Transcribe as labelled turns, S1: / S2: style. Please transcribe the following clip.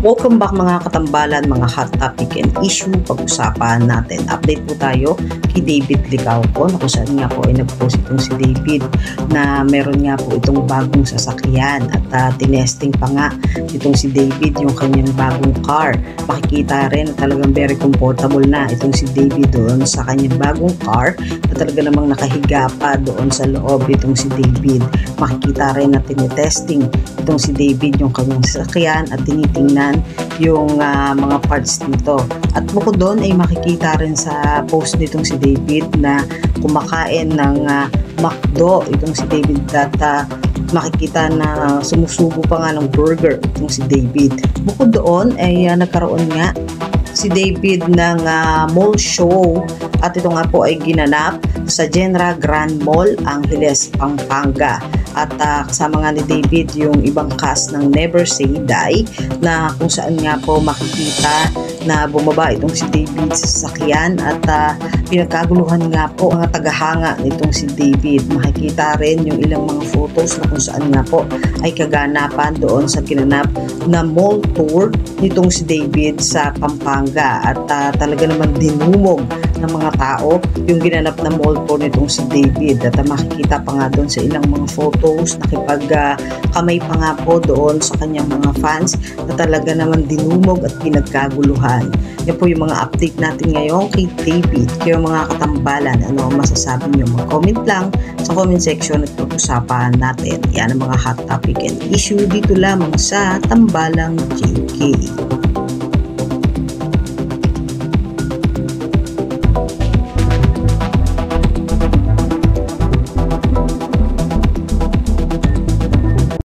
S1: Welcome back mga katambalan, mga hot topic and issue pag-usapan natin. Update po tayo kay David Licauco na kung saan nga po ay nag-post itong si David na meron nga po itong bagong sasakyan at tinesting pa nga itong si David yung kanyang bagong car. Makikita rin na talagang very comfortable na itong si David doon sa kanyang bagong car na talaga namang nakahiga pa doon sa loob itong si David. Makikita rin na tinetesting itong si David yung kanyang sasakyan at tinitingnan yung mga parts nito. At bukod doon ay makikita rin sa post nitong si David na kumakain ng McDo itong si David at makikita na sumusubo pa nga ng burger itong si David. Bukod doon ay nagkaroon nga si David ng mall show at ito nga po ay ginanap sa Genera Grand Mall, Angeles, Pampanga. At kasama nga ni David yung ibang cast ng Never Say Die na kung saan nga po makikita na bumaba itong si David sa sasakyan at pinagkaguluhan nga po ang tagahanga nitong si David. Makikita rin yung ilang mga photos na kung saan nga po ay kaganapan doon sa ginanap na mall tour nitong si David sa Pampanga at talaga naman dinumog ng mga tao yung ginanap na mall tour nitong si David at makikita pa nga doon sa ilang mga photos nakipag-kamay pa nga po doon sa kanyang mga fans na talaga naman dinumog at pinagkaguluhan. Yan po yung mga update natin ngayon kay David. Kaya mga katambalan, ano masasabi niyo? Mag-comment lang sa comment section at pag-usapan natin. Yan ang mga hot topic and issue dito lamang sa Tambalang JK.